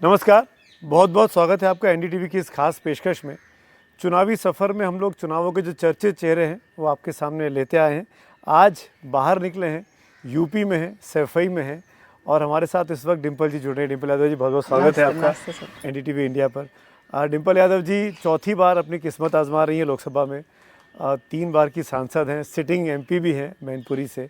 नमस्कार, बहुत बहुत स्वागत है आपका एनडीटीवी की इस खास पेशकश में। चुनावी सफ़र में हम लोग चुनावों के जो चर्चित चेहरे हैं वो आपके सामने लेते आए हैं। आज बाहर निकले हैं, यूपी में हैं, सैफई में हैं और हमारे साथ इस वक्त डिम्पल जी जुड़ रहे हैं। डिम्पल यादव जी, बहुत बहुत स्वागत है आपका एनडीटीवी इंडिया पर। डिम्पल यादव जी चौथी बार अपनी किस्मत आजमा रही हैं लोकसभा में। 3 बार की सांसद हैं, सिटिंग एमपी भी हैं मैनपुरी से।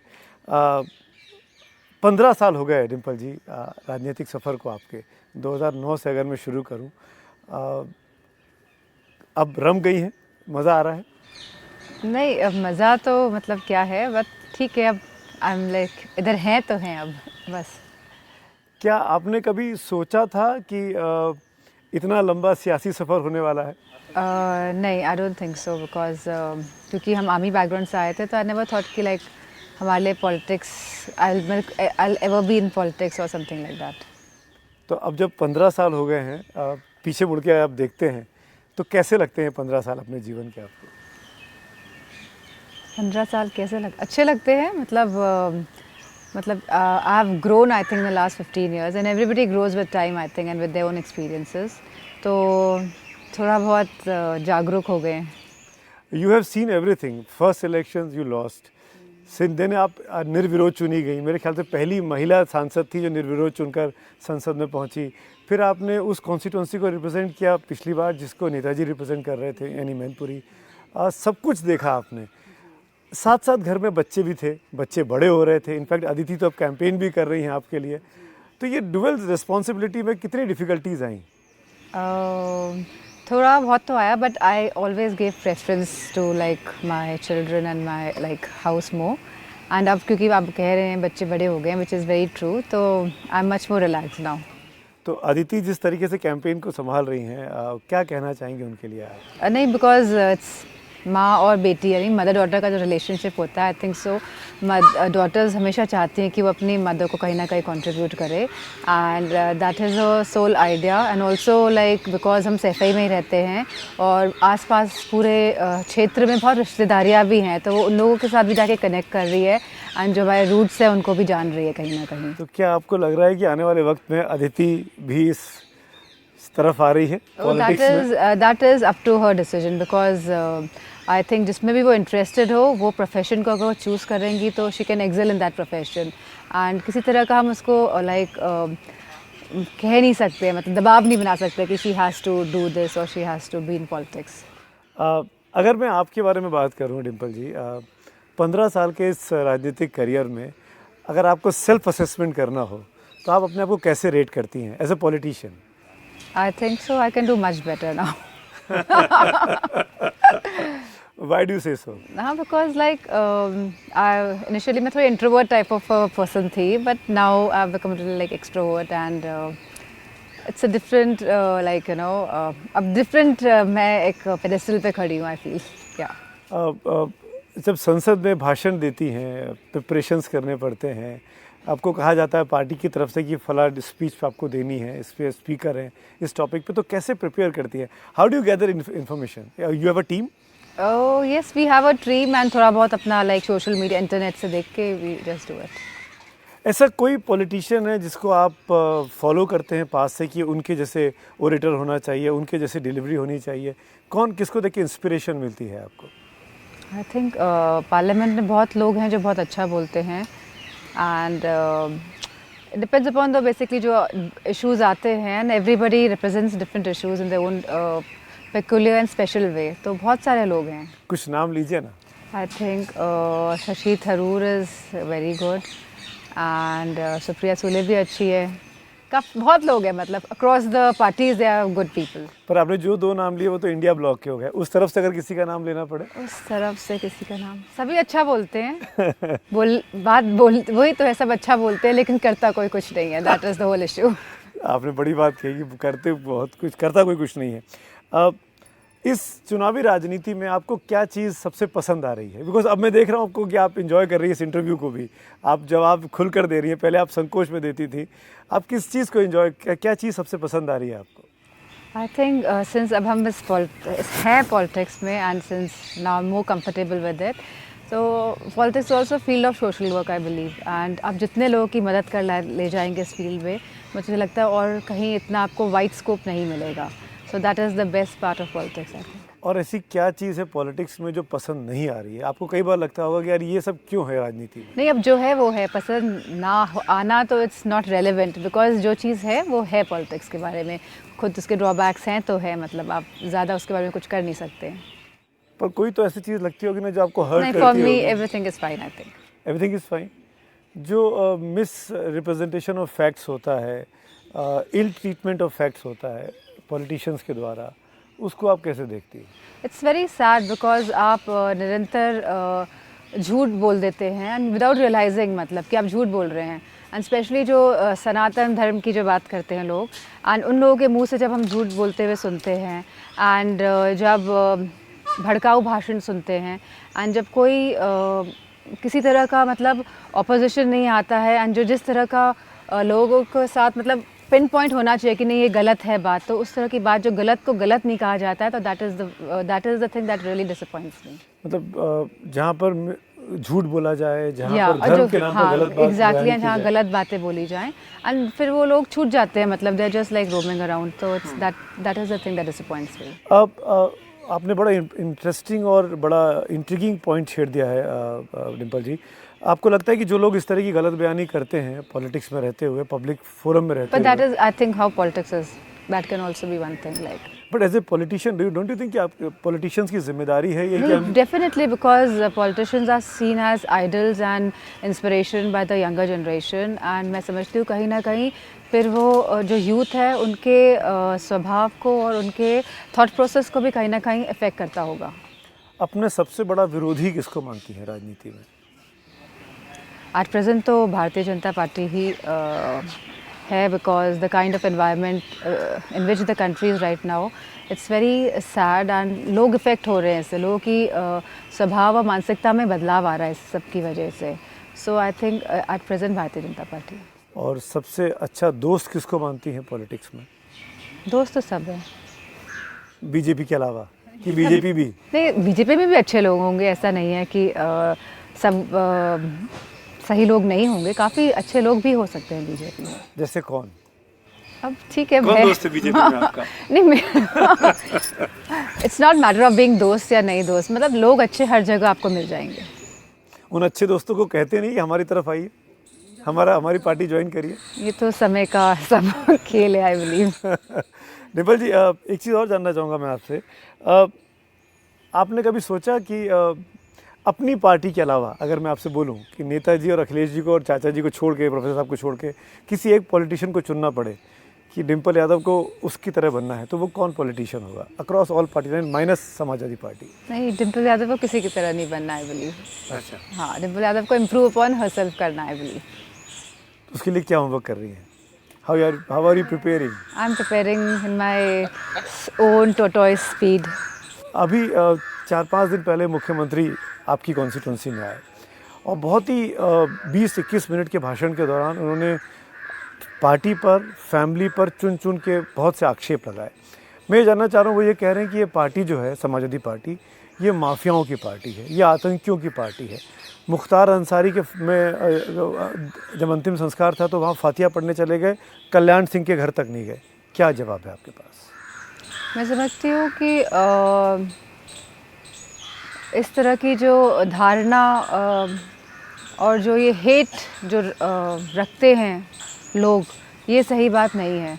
15 साल हो गए डिम्पल जी राजनीतिक सफ़र को आपके। 2009 से अगर मैं शुरू करूं, अब रम गई हैं, मज़ा आ रहा है? नहीं, अब मज़ा तो मतलब क्या है, बट ठीक है, अब आई एम लाइक इधर हैं तो हैं अब बस। क्या आपने कभी सोचा था कि इतना लंबा सियासी सफ़र होने वाला है? नहीं, I don't think so, because क्योंकि हम आर्मी बैकग्राउंड से आए थे, तो आई नेवर थॉट कि लाइक हमारे लिए politics I ever be in politics और समथिंग लाइक दैट। तो अब जब 15 साल हो गए हैं, पीछे मुड़ के आप देखते हैं तो कैसे लगते हैं 15 साल अपने जीवन के आपको? 15 साल कैसे अच्छे लगते हैं, मतलब I have grown I think in the last 15 years and everybody grows with time I think and with their own experiences, तो थोड़ा बहुत जागरूक हो गए हैं। You have seen everything. First elections you lost, सिंधे ने आप निर्विरोध चुनी गई। मेरे ख्याल से पहली महिला सांसद थी जो निर्विरोध चुनकर संसद में पहुंची। फिर आपने उस कॉन्स्टिट्यूंसी को रिप्रेजेंट किया पिछली बार जिसको नेताजी रिप्रेजेंट कर रहे थे, यानी मैनपुरी। सब कुछ देखा आपने। साथ साथ घर में बच्चे भी थे, बच्चे बड़े हो रहे थे। इनफैक्ट अदिति तो अब कैंपेन भी कर रही हैं आपके लिए। तो ये डुअल रिस्पॉन्सिबिलिटी में कितनी डिफ़िकल्टीज आई? थोड़ा बहुत तो आया, but I always give preference to like my children and my like house more. And अब क्योंकि आप कह रहे हैं बच्चे बड़े हो गए हैं, विच इज़ वेरी ट्रू, तो I am much more relax now. तो अदिति जिस तरीके से कैंपेन को संभाल रही हैं, क्या कहना चाहेंगे उनके लिए आप? नहीं, बिकॉज इट्स माँ और बेटी, यानी मदर डॉटर का जो रिलेशनशिप होता है, आई थिंक सो डॉटर्स हमेशा चाहती हैं कि वो अपनी मदर को कहीं ना कहीं कंट्रीब्यूट करे, and that is a sole idea. And also like because हम सैफई में ही रहते हैं और आसपास पूरे क्षेत्र में बहुत रिश्तेदारियाँ भी हैं, तो वो उन लोगों के साथ भी जाके कनेक्ट कर रही है, एंड जो हमारे रूट्स है उनको भी जान रही है कहीं ना कहीं। तो क्या आपको लग रहा है कि आने वाले वक्त में अदिति भी इस तरफ आ रही है पॉलिटिक्स में? That is up to her decision, because I think जिसमें भी वो इंटरेस्टेड हो, वो प्रोफेशन को अगर वो चूज़ करेंगी तो she can excel in that profession. And किसी तरह का हम उसको लाइक कह नहीं सकते, मतलब दबाव नहीं बना सकते कि she has to do this और she has to be in politics. अगर मैं आपके बारे में बात करूं डिम्पल जी, 15 साल के इस राजनीतिक करियर में अगर आपको सेल्फ असेसमेंट करना हो तो आप अपने आप को कैसे रेट करती हैं as a politician? I think so I can do much better now. Why do you say so? Because like initially मैं थोड़ी introvert type of a person थी, but now I've become a little like extrovert, and it's a different like you know अब different मैं एक pedestal पे खड़ी हूँ, I feel, yeah. जब संसद में भाषण देती हैं, प्रिपरेशंस करने पड़ते हैं, आपको कहा जाता है पार्टी की तरफ से कि फला स्पीच आपको देनी है, इस पे स्पीकर हैं इस टॉपिक पे, तो कैसे प्रिपेयर करती है? How do you gather information? You have a team? Oh yes, we have a team, and थोड़ा बहुत अपना like social media इंटरनेट से देख के we just do it. ऐसा कोई पॉलिटिशियन है जिसको आप फॉलो करते हैं पास से कि उनके जैसे ओरेटर होना चाहिए, उनके जैसे डिलीवरी होनी चाहिए? कौन किसको देख के इंस्पिरेशन मिलती है आपको? आई थिंक पार्लियामेंट में बहुत लोग हैं जो बहुत अच्छा बोलते हैं, and it depends upon the basically जो इश्यूज आते हैं, and everybody represents different issues in their own peculiar and special way, तो बहुत सारे लोग हैं। कुछ नाम लीजिए ना। I think Shashi Tharoor is very good, and Supriya Sule भी अच्छी है। बहुत लोग हैं, मतलब across the parties they are good people. पर आपने जो 2 नाम लिए वो तो इंडिया ब्लॉक के हो गए। उस तरफ से अगर किसी का नाम लेना पड़े? उस तरफ से किसी का नाम, सभी अच्छा बोलते हैं। वही तो है, सब अच्छा बोलते हैं लेकिन करता कोई कुछ नहीं है, that is the whole issue. आपने बड़ी बात कही कि करते बहुत कुछ, करता कोई कुछ नहीं है। इस चुनावी राजनीति में आपको क्या चीज़ सबसे पसंद आ रही है? बिकॉज अब मैं देख रहा हूँ आपको कि आप इंजॉय कर रही है इस इंटरव्यू को भी, आप जवाब खुलकर दे रही हैं, पहले आप संकोच में देती थी। आप किस चीज़ को इंजॉय, क्या चीज़ सबसे पसंद आ रही है आपको? आई थिंक सिंस अब हम इस हैं पॉलिटिक्स में, and since now more comfortable with it, तो politics also field of social work I believe, and आप जितने लोगों की मदद कर ले जाएंगे इस फील्ड में, मुझे लगता है और कहीं इतना आपको वाइड स्कोप नहीं मिलेगा. So that is the best part of politics I think. और ऐसी क्या चीज़ है पॉलिटिक्स में जो पसंद नहीं आ रही है? आपको कई बार लगता होगा कि यार ये सब क्यों है राजनीति में? नहीं, अब जो है वो है, पसंद ना आना तो इट्स नॉट रेलेवेंट, बिकॉज जो चीज़ है वो है. पॉलिटिक्स के बारे में खुद उसके ड्रॉबैक्स हैं तो है, मतलब आप ज़्यादा उसके बारे में कुछ कर नहीं सकते. पर कोई तो ऐसी चीज़ लगती होगी ना जो आपको हर्ट नहीं, करती फॉर मी होगी. Everything is fine I think. Everything is fine. जो मिस रिप्रेजेंटेशन ऑफ फैक्ट्स होता है, इल ट्रीटमेंट ऑफ फैक्ट्स होता है पॉलिटिशियंस के द्वारा, उसको आप कैसे देखती हैं? इट्स वेरी सैड बिकॉज आप निरंतर झूठ बोल देते हैं एंड विदाउट रियलाइजिंग, मतलब कि आप झूठ बोल रहे हैं. एंड स्पेशली जो सनातन धर्म की जो बात करते हैं लोग, एंड उन लोगों के मुंह से जब हम झूठ बोलते हुए सुनते हैं, एंड जब भड़काऊ भाषण सुनते हैं, एंड जब कोई किसी तरह का मतलब ऑपोजिशन नहीं आता है, एंड जो जिस तरह का लोगों के साथ मतलब पिन पॉइंट होना चाहिए कि नहीं ये गलत है बात, तो उस तरह की बात जो गलत को गलत नहीं कहा जाता है, तो that is the thing that really disappoints me. मतलब जहाँ पर झूठ बोला जाए, जहाँ या पर धर्म के नाम पर गलत बात एग्जैक्टली, बयान की जहाँ जाए. गलत बातें बोली जाएं एंड फिर वो लोग छूट जाते हैं, मतलब they are just like roaming around. तो it's that is the thing that disappoints me. अब आपने बड़ा इंटरेस्टिंग और बड़ा इंट्रिगिंग पॉइंट छेड़ दिया है डिम्पल जी. आपको लगता है कि जो लोग इस तरह की गलत बयानी करते हैं पॉलिटिक्स में रहते हुए, पब्लिक फोरम में रहते बट दैट हुए, is I think how politics is, that can also be one thing like. But as a politician don't you think कि आप पॉलिटिशियंस की जिम्मेदारी है ये कि हम Definitely, because politicians are seen as idols and inspiration by the younger generation, and मैं समझती हूँ कहीं ना कहीं फिर वो जो यूथ है उनके स्वभाव को और उनके थॉट प्रोसेस को भी कहीं ना कहीं इफेक्ट करता होगा. अपने सबसे बड़ा विरोधी किसको मानती है राजनीति में? एट प्रेजेंट तो भारतीय जनता पार्टी ही है, because the kind of environment in which the country is right now, it's very sad and लोग इफ़ेक्ट हो रहे हैं इससे. लोगों की स्वभाव और मानसिकता में बदलाव आ रहा है इस सब की वजह से. सो I think at present Bharatiya Janata party. और सबसे अच्छा दोस्त किसको मानती हैं पॉलिटिक्स में? दोस्त तो सब है. बीजेपी के अलावा कि बीजेपी भी? नहीं, बीजेपी में भी अच्छे लोग होंगे, ऐसा नहीं है कि सब सही लोग नहीं होंगे. काफ़ी अच्छे लोग भी हो सकते हैं बीजेपी में. जैसे कौन? अब ठीक है, कौन दोस्त है बीजेपी में आपका? नहीं, it's not matter of being दोस्त या नहीं दोस्त, मतलब लोग अच्छे हर जगह आपको मिल जाएंगे. उन अच्छे दोस्तों को कहते नहीं कि हमारी तरफ आइए, हमारी पार्टी ज्वाइन करिए? ये तो समय का सब खेल है आई बिलीव. डिम्पल जी, एक चीज़ और जानना चाहूँगा मैं आपसे. आपने कभी सोचा कि अपनी पार्टी के अलावा अगर मैं आपसे बोलूं कि नेताजी और अखिलेश जी को और चाचा जी को छोड़ के, प्रोफेसर साहब को छोड़ के किसी एक पॉलिटिशियन को चुनना पड़े कि डिम्पल यादव को उसकी तरह बनना है, तो वो कौन पॉलिटिशियन होगा across all party line minus Samajwadi party? नहीं, डिम्पल यादव को किसी की तरह नहीं बनना आई बिलीव. अच्छा. हाँ, डिम्पल यादव को इम्प्रूव अपॉन हरसेल्फ करना आई बिलीव. उसके लिए क्या होमवर्क कर रही हैं? How are you preparing? I am preparing in my own total speed. अभी 4-5 दिन पहले मुख्यमंत्री आपकी कॉन्स्टिट्यूंसी में आए और बहुत ही 20-21 मिनट के भाषण के दौरान उन्होंने पार्टी पर, फैमिली पर चुन चुन के बहुत से आक्षेप लगाए. मैं ये जानना चाह रहा हूँ, वो ये कह रहे हैं कि ये पार्टी जो है समाजवादी पार्टी, ये माफियाओं की पार्टी है, ये आतंकियों की पार्टी है. मुख्तार अंसारी के में जब अंतिम संस्कार था तो वहाँ फातिहा पढ़ने चले गए, कल्याण सिंह के घर तक नहीं गए. क्या जवाब है आपके पास? मैं समझती हूँ कि इस तरह की जो धारणा और जो ये हेट जो रखते हैं लोग, ये सही बात नहीं है.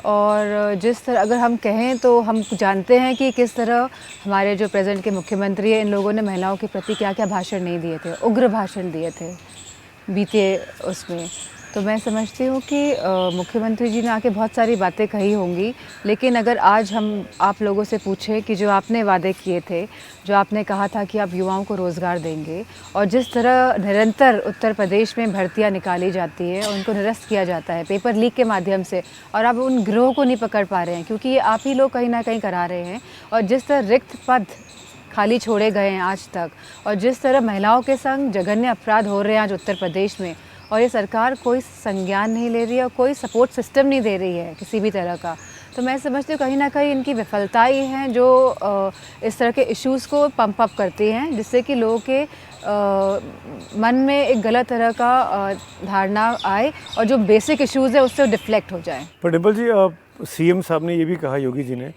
और जिस तरह अगर हम कहें तो हम जानते हैं कि किस तरह हमारे जो प्रेजेंट के मुख्यमंत्री हैं, इन लोगों ने महिलाओं के प्रति क्या क्या भाषण नहीं दिए थे, उग्र भाषण दिए थे बीते उसमें. तो मैं समझती हूँ कि मुख्यमंत्री जी ने आके बहुत सारी बातें कही होंगी, लेकिन अगर आज हम आप लोगों से पूछें कि जो आपने वादे किए थे, जो आपने कहा था कि आप युवाओं को रोज़गार देंगे, और जिस तरह निरंतर उत्तर प्रदेश में भर्तियां निकाली जाती है, उनको निरस्त किया जाता है पेपर लीक के माध्यम से, और आप उन गिरोह को नहीं पकड़ पा रहे हैं क्योंकि ये आप ही लोग कहीं ना कहीं करा रहे हैं. और जिस तरह रिक्त पद खाली छोड़े गए हैं आज तक, और जिस तरह महिलाओं के संग जघन्य अपराध हो रहे हैं आज उत्तर प्रदेश में, और ये सरकार कोई संज्ञान नहीं ले रही है और कोई सपोर्ट सिस्टम नहीं दे रही है किसी भी तरह का। तो मैं समझती हूँ कहीं ना कहीं इनकी विफलताएं हैं जो इस तरह के इश्यूज़ को पंप अप करती हैं, जिससे कि लोगों के मन में एक गलत तरह का धारणा आए और जो बेसिक इश्यूज़ है उससे डिफ्लेक्ट हो जाए। पर डिम्पल जी, सीएम साहब ने ये भी कहा, योगी जी ने,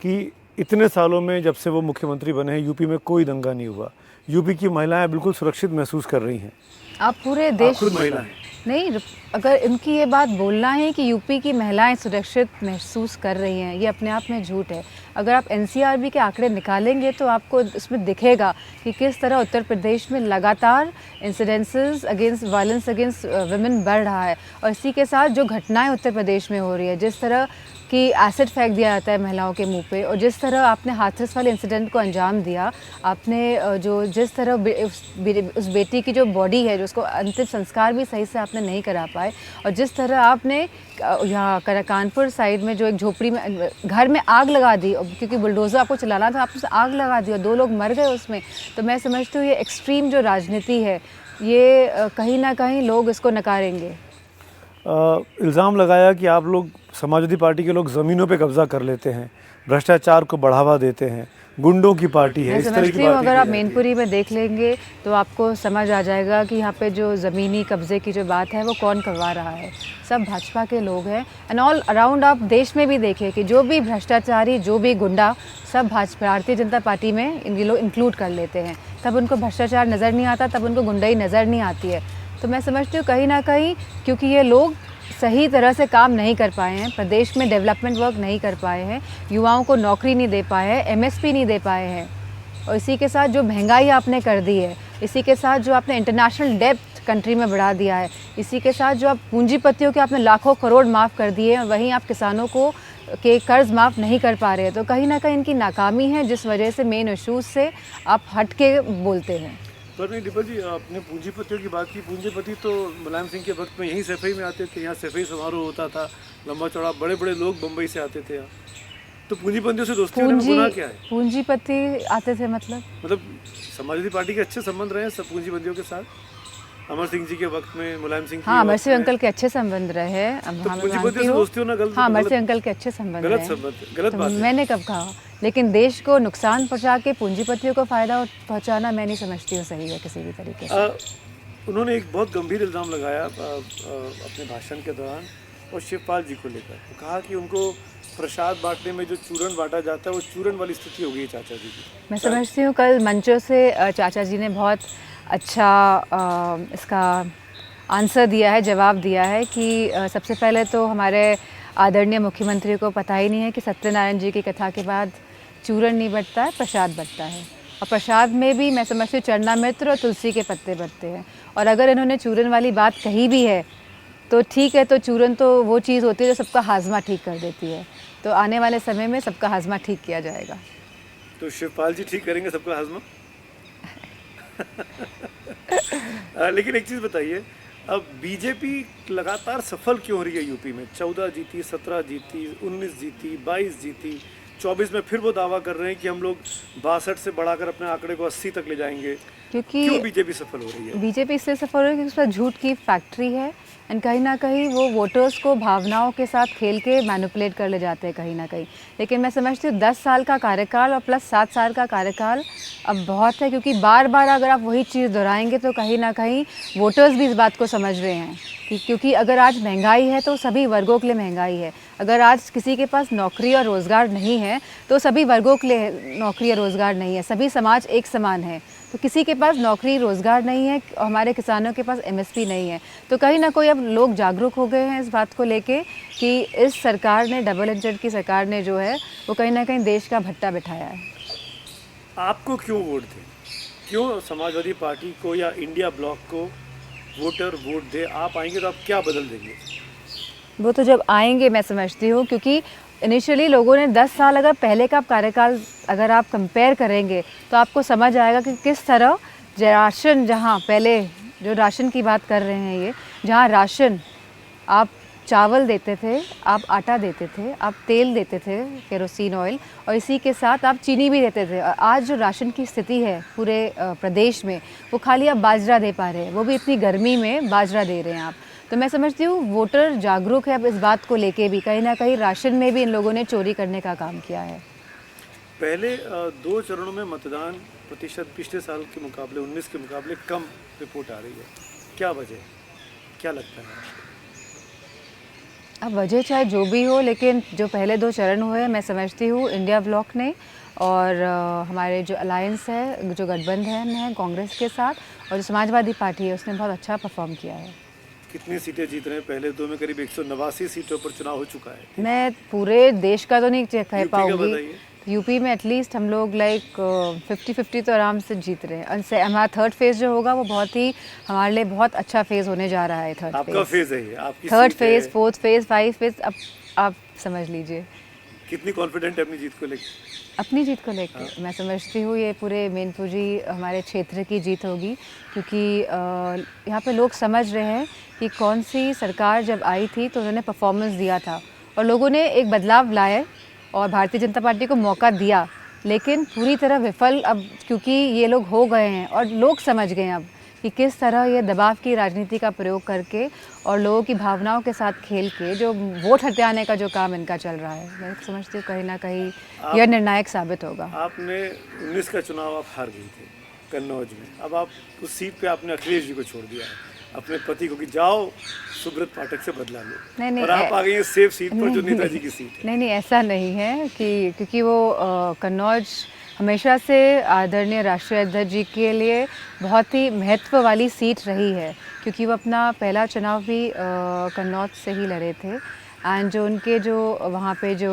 कि इतने सालों में जब से वो मुख्यमंत्री बने हैं यूपी में कोई दंगा नहीं हुआ, यूपी की महिलाएं बिल्कुल सुरक्षित महसूस कर रही हैं। आप पूरे देश खुद महिला हैं। नहीं, अगर इनकी ये बात बोलना है कि यूपी की महिलाएं सुरक्षित महसूस कर रही हैं, ये अपने आप में झूठ है। अगर आप एनसीआरबी के आंकड़े निकालेंगे तो आपको इसमें दिखेगा कि किस तरह उत्तर प्रदेश में लगातार incidences against violence against women बढ़ रहा है। और इसी के साथ जो घटनाएं उत्तर प्रदेश में हो रही है, जिस तरह कि एसिड फेंक दिया जाता है महिलाओं के मुंह पे, और जिस तरह आपने हाथरस वाले इंसिडेंट को अंजाम दिया, आपने जो जिस तरह उस बेटी की जो बॉडी है, जो उसको अंतिम संस्कार भी सही से आपने नहीं करा पाए, और जिस तरह आपने यहाँ कानपुर साइड में जो एक झोपड़ी में घर में आग लगा दी, क्योंकि बुलडोज़र आपको चलाना था, आपने आग लगा दी और 2 लोग मर गए उसमें। तो मैं समझती हूँ ये एक्सट्रीम जो राजनीति है, ये कहीं ना कहीं लोग इसको नकारेंगे। इल्ज़ाम लगाया कि आप लोग, समाजवादी पार्टी के लोग, ज़मीनों पे कब्जा कर लेते हैं, भ्रष्टाचार को बढ़ावा देते हैं, गुंडों की पार्टी है, इस तरह की समझती हूँ बातें अगर आप की जाती हैं। मैनपुरी में देख लेंगे तो आपको समझ आ जाएगा कि यहाँ पे जो ज़मीनी कब्ज़े की जो बात है वो कौन करवा रहा है। सब भाजपा के लोग हैं। एंड ऑल अराउंड आप देश में भी देखिए कि जो भी भ्रष्टाचारी, जो भी गुंडा, सब भारतीय जनता पार्टी में इनके लोग इंक्लूड कर लेते हैं। तब उनको भ्रष्टाचार नज़र नहीं आता, तब उनको गुंडाई नज़र नहीं आती है। तो मैं समझती हूँ कहीं ना कहीं क्योंकि ये लोग सही तरह से काम नहीं कर पाए हैं, प्रदेश में डेवलपमेंट वर्क नहीं कर पाए हैं, युवाओं को नौकरी नहीं दे पाए हैं, एमएसपी नहीं दे पाए हैं, और इसी के साथ जो महंगाई आपने कर दी है, इसी के साथ जो आपने इंटरनेशनल डेब्ट कंट्री में बढ़ा दिया है, इसी के साथ जो आप पूंजीपतियों के आपने लाखों करोड़ माफ़ कर दिए हैं, वहीं आप किसानों को के कर्ज माफ़ नहीं कर पा रहे हैं। तो कहीं ना कहीं इनकी नाकामी है, जिस वजह से मेन इशूज़ से आप हट के बोलते हैं। पर नहीं डिम्पल जी, आपने पूंजीपतियों की बात की। पूंजीपति तो मुलायम सिंह के वक्त में यहीं सफाई में आते थे, यहाँ सफाई समारोह होता था, लंबा चौड़ा, बड़े बड़े लोग बम्बई से आते थे यहाँ। तो पूंजीपतियों से दोस्ती होने में गुनाह क्या है? पूंजीपति आते थे मतलब समाजवादी पार्टी के अच्छे संबंध रहे हैं सब पूंजीपतियों के साथ, अमर सिंह जी के वक्त में, मुलायम सिंह हाँ, अमर सिंह अंकल के अच्छे संबंध रहे। तो पूंजीपतियों से दोस्ती होना गलत? हाँ, अमर सिंह अंकल के अच्छे संबंध गलत रहे। संबंध, गलत तो बात है। मैंने कब कहा? लेकिन देश को नुकसान पहुंचा के पूंजीपतियों को फ़ायदा पहुंचाना मैं नहीं समझती हूँ सही है किसी भी तरीके से। उन्होंने एक बहुत गंभीर इल्ज़ाम लगाया अपने भाषण के दौरान, और शिवपाल जी को लेकर कहा कि उनको प्रसाद बांटने में जो चूरन बांटा जाता है वो चूरन वाली स्थिति हो गई चाचा जी की। मैं समझती हूँ कल मंचों से चाचा जी ने बहुत अच्छा इसका आंसर दिया है, जवाब दिया है कि सबसे पहले तो हमारे आदरणीय मुख्यमंत्री को पता ही नहीं है कि सत्यनारायण जी की कथा के बाद चूरन नहीं बंटता है, प्रसाद बंटता है। और प्रसाद में भी मैं समझती हूँ चरणामृत और तुलसी के पत्ते बंटते हैं। और अगर इन्होंने चूरन वाली बात कही भी है तो ठीक है, तो चूरन तो वो चीज़ होती है जो सबका हाजमा ठीक कर देती है। तो आने वाले समय में सबका हाजमा ठीक किया जाएगा। तो शिवपाल जी ठीक करेंगे सबका हाजमा? लेकिन एक चीज़ बताइए, अब बीजेपी लगातार सफल क्यों हो रही है यूपी में? 14 जीती, 17 जीती, 19 जीती, 22 जीती, 24 में फिर वो दावा कर रहे हैं कि हम लोग 62 से बढ़ाकर अपने आंकड़े को 80 तक ले जाएंगे। क्यों बीजेपी सफल हो रही है? बीजेपी इसलिए सफल हो रही है क्योंकि उसका झूठ की फैक्ट्री है। एंड कहीं ना कहीं वो वोटर्स को भावनाओं के साथ खेल के मैनिपुलेट कर ले जाते हैं कहीं ना कहीं। लेकिन मैं समझती हूँ 10 साल का कार्यकाल और प्लस 7 साल का कार्यकाल अब बहुत है, क्योंकि बार बार अगर आप वही चीज़ दोहराएंगे तो कहीं ना कहीं वोटर्स भी इस बात को समझ रहे हैं कि क्योंकि अगर आज महंगाई है तो सभी वर्गों के लिए महंगाई है। अगर आज किसी के पास नौकरी और रोज़गार नहीं है तो सभी वर्गों के लिए नौकरी और रोज़गार नहीं है। सभी समाज एक समान है, तो किसी के पास नौकरी रोज़गार नहीं है, हमारे किसानों के पास एमएसपी नहीं है। तो कहीं ना कोई अब लोग जागरूक हो गए हैं इस बात को लेके कि इस सरकार ने, डबल इंजन की सरकार ने जो है वो कहीं ना कहीं देश का भट्टा बिठाया है। आपको क्यों वोट दें? क्यों समाजवादी पार्टी को या इंडिया ब्लॉक को वोटर वोट दे? आप आएंगे तो आप क्या बदल देंगे? वो तो जब आएंगे मैं समझती हूँ, क्योंकि इनिशियली लोगों ने 10 साल अगर पहले का कार्यकाल अगर आप कंपेयर करेंगे तो आपको समझ आएगा कि किस तरह राशन, जहाँ पहले जो राशन की बात कर रहे हैं ये, जहाँ राशन आप चावल देते थे, आप आटा देते थे, आप तेल देते थे, केरोसिन ऑयल, और इसी के साथ आप चीनी भी देते थे। और आज जो राशन की स्थिति है पूरे प्रदेश में, वो खाली आप बाजरा दे पा रहे हैं, वो भी इतनी गर्मी में बाजरा दे रहे हैं आप। तो मैं समझती हूँ वोटर जागरूक है अब इस बात को लेके भी, कहीं ना कहीं राशन में भी इन लोगों ने चोरी करने का काम किया है। पहले 2 चरणों में मतदान प्रतिशत पिछले साल के मुकाबले 19 के मुकाबले कम रिपोर्ट आ रही है, क्या वजह है, क्या लगता है आपको? अब वजह चाहे जो भी हो, लेकिन जो पहले 2 चरण हुए, मैं समझती हूँ इंडिया ब्लॉक ने और हमारे जो अलायंस है, जो गठबंधन है कांग्रेस के साथ, और जो समाजवादी पार्टी है, उसने बहुत अच्छा परफॉर्म किया है। कितनी सीटें जीत रहे हैं? पहले 2 में करीब 189 सीटों पर चुनाव हो चुका है। मैं पूरे देश का तो नहीं कह यूपी का पाऊंगी। बताइए। यूपी में एटलीस्ट हम लोग लाइक 50-50 तो आराम से जीत रहे हैं। हमारा थर्ड फेज़ जो होगा वो बहुत ही हमारे लिए बहुत अच्छा फेज़ होने जा रहा है। थर्ड आपका फेज है ये, आपकी थर्ड सीट है। फेज़, फोर्थ फेज़, 5 फेज़, अब आप समझ लीजिए। कितनी कॉन्फिडेंट है अपनी जीत को लेकर? अपनी जीत को लेकर मैं समझती हूँ ये पूरे मैनपुरी हमारे क्षेत्र की जीत होगी, क्योंकि यहाँ पे लोग समझ रहे हैं कि कौन सी सरकार जब आई थी तो उन्होंने परफॉर्मेंस दिया था और लोगों ने एक बदलाव लाए और भारतीय जनता पार्टी को मौका दिया, लेकिन पूरी तरह विफल अब, क्योंकि ये लोग हो गए हैं और लोग समझ गए हैं अब कि किस तरह ये दबाव की राजनीति का प्रयोग करके और लोगों की भावनाओं के साथ खेल के जो वोट हथियाने का जो काम इनका चल रहा है। मैं समझती हूँ कहीं ना कहीं यह निर्णायक साबित होगा। आपने 19 का चुनाव आप हार गई थे कन्नौज में, अब आप उस सीट पे आपने अखिलेश जी को छोड़ दिया है, अपने पति को कि जाओ सुब्रत पाठक से बदला लो, नहीं, और आप आ गई हैं सेफ सीट पर जो नेताजी की सीट है। नहीं, ऐसा नहीं है कि क्योंकि वो कन्नौज हमेशा से आदरणीय राष्ट्रीय अध्यक्ष जी के लिए बहुत ही महत्व वाली सीट रही है, क्योंकि वो अपना पहला चुनाव भी कन्नौज से ही लड़े थे। एंड जो उनके जो वहाँ पे जो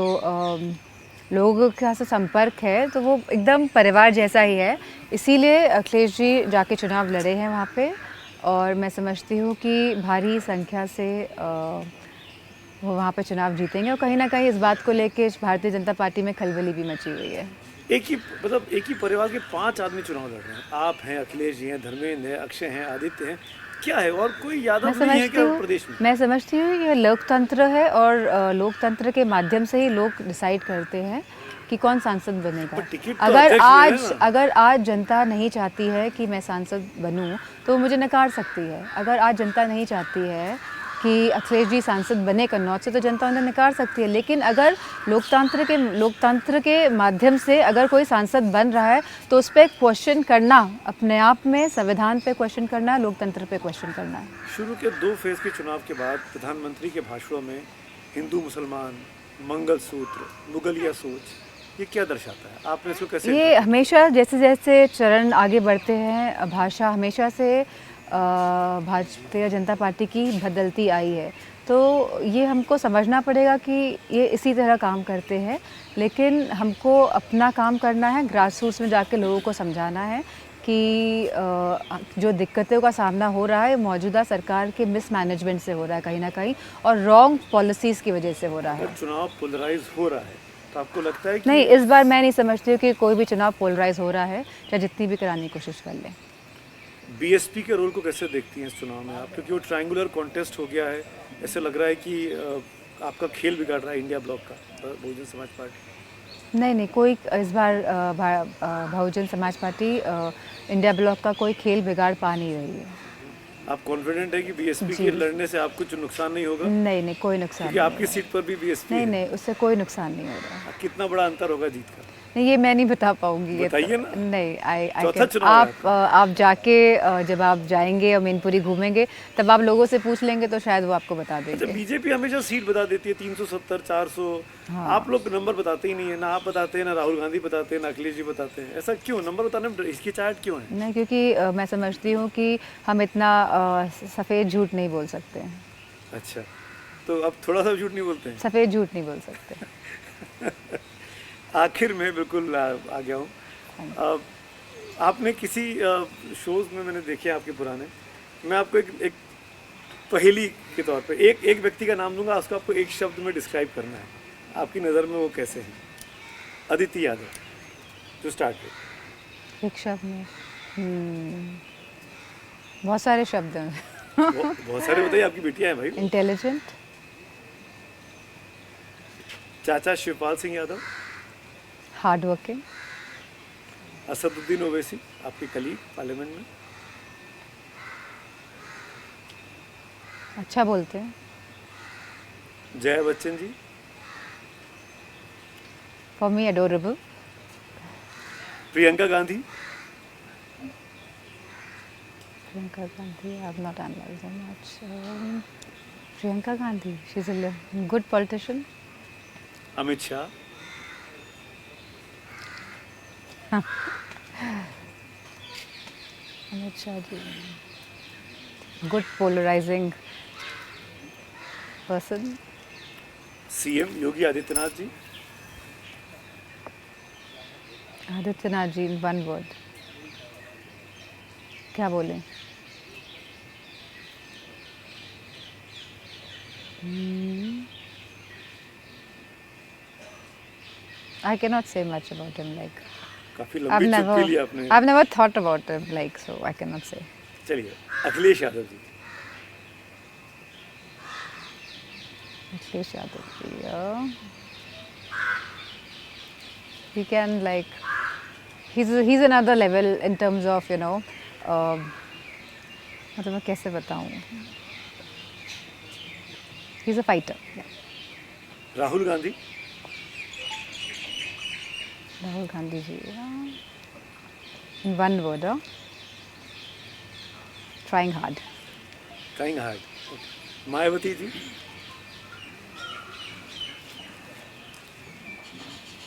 लोगों के साथ संपर्क है तो वो एकदम परिवार जैसा ही है, इसीलिए अखिलेश जी जाके चुनाव लड़े हैं वहाँ पे। और मैं समझती हूँ कि भारी संख्या से वो वहाँ पे चुनाव जीतेंगे और कहीं ना कहीं इस बात को लेके भारतीय जनता पार्टी में खलबली भी मची हुई है। एक ही परिवार के 5 आदमी चुनाव लड़ रहे हैं, आप हैं, अखिलेश जी हैं, धर्मेंद्र हैं, अक्षय हैं, आदित्य हैं, क्या है और कोई यादव नहीं है क्या प्रदेश में? मैं समझती हूँ ये लोकतंत्र है और लोकतंत्र के माध्यम से ही लोग डिसाइड करते हैं कि कौन सांसद बनेगा। अगर आज जनता नहीं चाहती है कि मैं सांसद बनूं तो मुझे नकार सकती है। अगर आज जनता नहीं चाहती है कि अखिलेश जी सांसद बने कन्नौज से तो जनता उन्हें नकार सकती है, लेकिन अगर लोकतंत्र के माध्यम से अगर कोई सांसद बन रहा है तो उस पर क्वेश्चन करना अपने आप में संविधान पे क्वेश्चन करना है, लोकतंत्र पे क्वेश्चन करना है। शुरू के 2 फेज के चुनाव के बाद प्रधानमंत्री के भाषणों में हिंदू मुसलमान, मंगलसूत्र, मुगलिया सोच, ये क्या दर्शाता है? आपने इसको कैसे? ये हमेशा जैसे जैसे चरण आगे बढ़ते हैं भाषा हमेशा से भारतीय जनता पार्टी की बदलती आई है, तो ये हमको समझना पड़ेगा कि ये इसी तरह काम करते हैं, लेकिन हमको अपना काम करना है, ग्रास रूट्स में जाके लोगों को समझाना है कि जो दिक्कतों का सामना हो रहा है मौजूदा सरकार के मिसमैनेजमेंट से हो रहा है कहीं ना कहीं, और रॉन्ग पॉलिसीज़ की वजह से हो रहा है। चुनाव पोलराइज हो रहा है तो आपको लगता है कि नहीं, इस बार मैं नहीं समझती हूँ कि कोई भी चुनाव पोलराइज हो रहा है, चाहे जितनी भी कराने की कोशिश कर लें। बीएसपी के रोल को कैसे देखती हैं इस चुनाव में आप, क्योंकि वो ट्रायंगुलर कॉन्टेस्ट हो गया है, ऐसे लग रहा है कि आपका खेल बिगाड़ रहा है इंडिया ब्लॉक का बहुजन समाज पार्टी? नहीं, कोई इस बार Bahujan Samaj party India block का कोई खेल बिगाड़ पा नहीं रही है। आप कॉन्फिडेंट है कि बीएसपी के लड़ने से आपको कुछ नुकसान नहीं होगा? नहीं, कोई नुकसान नहीं, आपकी सीट पर भी बीएसपी है। नहीं, उससे कोई नुकसान नहीं होगा। कितना बड़ा अंतर होगा जीत का? नहीं, ये मैं नहीं बता पाऊंगी। बताइए ना। नहीं, आप जाके जब आप जाएंगे और मैनपुरी घूमेंगे तब आप लोगों से पूछ लेंगे तो शायद वो आपको बता देंगे। अच्छा, बीजेपी हमेशा सीट बता देती है 370, 400। हाँ। आप लोग नंबर बताते ही नहीं है, ना आप बताते हैं, ना राहुल गांधी बताते हैं, ना अखिलेश जी बताते हैं, ऐसा क्यों? नंबर बताने में इसकी चाहत क्यों है? नहीं, क्योंकि मैं समझती हूँ कि हम इतना सफ़ेद झूठ नहीं बोल सकते हैं। अच्छा, तो अब थोड़ा सा झूठ नहीं बोलते हैं? सफ़ेद झूठ नहीं बोल सकते। आखिर में बिल्कुल आ गया हूँ। आपने किसी शोज में मैंने देखे आपके पुराने, मैं आपको एक पहेली के तौर पे एक व्यक्ति का नाम दूंगा, उसको आपको एक शब्द में डिस्क्राइब करना है, आपकी नज़र में वो कैसे हैं? अदिति यादव, जो स्टार्ट है। एक शब्द में बहुत सारे शब्द हैं। बहुत सारे बताइए, आपकी बेटियां हैं भाई। इंटेलिजेंट, चाचा शिवपाल सिंह यादव, हार्ड वर्किंग, असदुद्दीन ओवैसी आपके कलीग पार्लियामेंट में, अच्छा बोलते हैं, Jaya Bachchan ji, for me adorable, Priyanka Gandhi, Priyanka Gandhi, I have not analysed much, Priyanka Gandhi, she is a good politician, Amit Shah, Amit Shah ji, good polarising person, CM Yogi Adityanath ji, Adityanath ji in one word क्या बोले, I cannot say much about him. Like काफी I've लंबी चुप्पी ली never, आपने। I've never thought about him. Like so, I cannot say. चलिए Akhilesh Yadav ji, Akhilesh Yadav ji, he can like, he's another level in terms of मतलब मैं कैसे बताऊँ? He's a fighter. Yeah. Rahul Gandhi, Rahul Gandhi ji, in one word, trying hard. Trying hard, Mayawati ji,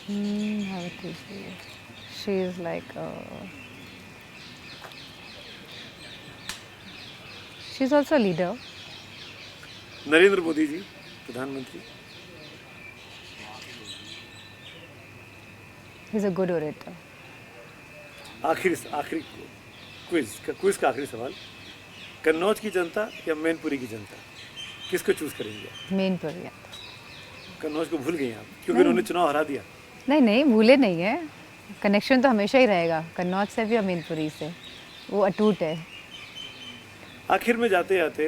Bhavati ji, she is like, she's also a leader. Narendra Modi ji प्रधानमंत्री, He's a good orator. आखिरी quiz का आखिरी सवाल, कन्नौज की जनता या मैनपुरी की जनता, किसको चूज करेंगे? Mainpuri, yeah. कन्नौज को भूल गई आप क्योंकि उन्होंने चुनाव हरा दिया। नहीं नहीं भूले नहीं है, कनेक्शन तो हमेशा ही रहेगा कन्नौज से भी और मैनपुरी से, वो अटूट है। आखिर में जाते जाते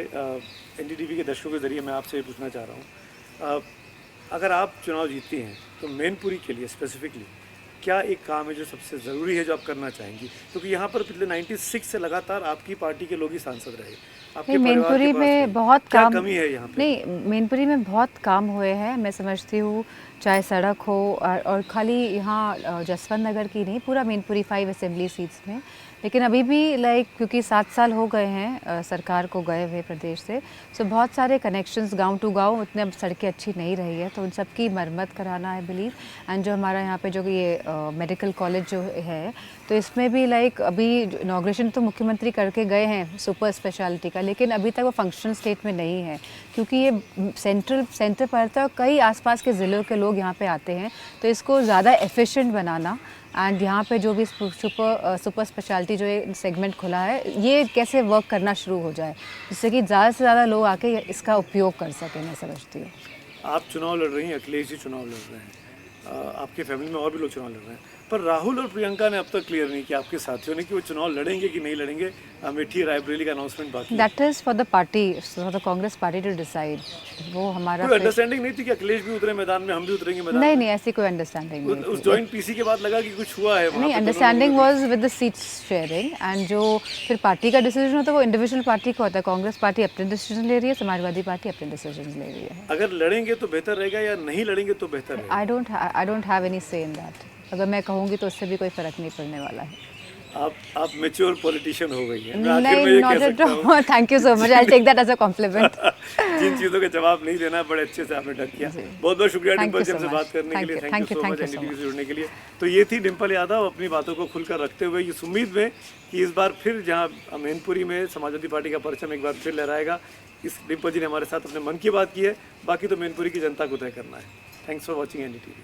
एनडीटीवी के दर्शकों के जरिए मैं आपसे ये पूछना चाह रहा हूँ, अगर आप चुनाव जीतती हैं तो मैनपुरी के लिए स्पेसिफिकली क्या एक काम है जो सबसे ज़रूरी है जो आप करना चाहेंगी? क्योंकि यहाँ पर पिछले 96 से लगातार आपकी पार्टी के लोग ही सांसद रहे, आपके नहीं, परिवार मैनपुरी के पास में रहे। बहुत क्या काम, कमी है यहाँ पे? नहीं मैनपुरी में बहुत काम हुए हैं, मैं समझती हूँ, चाहे सड़क हो और खाली यहाँ जसवंत नगर की नहीं, पूरा मैनपुरी 5 असेंबली सीट्स में। लेकिन अभी भी लाइक क्योंकि 7 साल हो गए हैं सरकार को गए हुए प्रदेश से, सो बहुत सारे कनेक्शंस गांव टू गांव, उतने अब सड़कें अच्छी नहीं रही है, तो उन सब की मरम्मत कराना है बिलीव। एंड जो हमारा यहाँ पे जो ये मेडिकल कॉलेज जो है, तो इसमें भी लाइक अभी इनाग्रेशन तो मुख्यमंत्री करके गए हैं सुपर स्पेशलिटी का, लेकिन अभी तक वो फंक्शनल स्टेट में नहीं है क्योंकि ये सेंटर पड़ता है और कई आसपास के ज़िलों के लोग यहाँ पे आते हैं, तो इसको ज़्यादा एफिशिएंट बनाना एंड यहाँ पे जो भी सुपर स्पेशलिटी जो ये सेगमेंट खुला है, ये कैसे वर्क करना शुरू हो जाए जिससे कि ज़्यादा से ज़्यादा लोग आके इसका उपयोग कर सकें, मैं समझती हूँ। आप चुनाव लड़ रही हैं, अखिलेश जी चुनाव लड़ रहे हैं, आपके फैमिली में और भी लोग चुनाव लड़ रहे हैं, पर राहुल और प्रियंका ने अब तक क्लियर नहीं किया आपके साथियों ने कि वो चुनाव लड़ेंगे कि नहीं लड़ेंगे। अमेठी रायबरेली का अनाउंसमेंट बाकी है। That is for the party, for the Congress party to decide. वो हमारा कोई अंडरस्टैंडिंग नहीं थी कि अखिलेश भी उतरे मैदान में, हम भी उतरेंगे मैदान नहीं में? नहीं ऐसी कोई अंडरस्टैंडिंग नहीं उस जॉइंट पीसी के बाद लगा कि कुछ हुआ है वहाँ नहीं, पे, understanding was with the seat sharing and जो फिर पार्टी का डिसीजन होता है वो इंडिविजुअल पार्टी का होता है। कांग्रेस पार्टी अपने डिसीजन ले रही है, समाजवादी पार्टी अपने डिसीजन ले रही है। अगर लड़ेंगे तो बेहतर रहेगा या नहीं लड़ेंगे तो बेहतर रहेगा? आई डोंट हैव एनी से इन दैट। अगर मैं कहूँगी तो उससे भी कोई फर्क नहीं पड़ने वाला है। आप मैच्योर पॉलिटिशियन हो गई हैं। मैं आखिर में ये नहीं, कह नॉट सकता एट हूँ all, thank you so much, I take that as a compliment. जिन चीज़ों के जवाब नहीं देना बड़े अच्छे से आपने ढक किया। बहुत बहुत शुक्रिया डिम्पल जी हमसे बात करने के लिए, thank you so much NDTV से जुड़ने के लिए। तो ये थी डिम्पल यादव अपनी बातों को खुलकर रखते हुए इस उम्मीद में कि इस बार फिर जहाँ मैनपुरी में समाजवादी पार्टी का परचम एक बार फिर लहराएगा, इस डिम्पल जी ने हमारे साथ अपने मन की बात की है। बाकी तो मैनपुरी की जनता को तय करना है। Thanks for watching NDTV.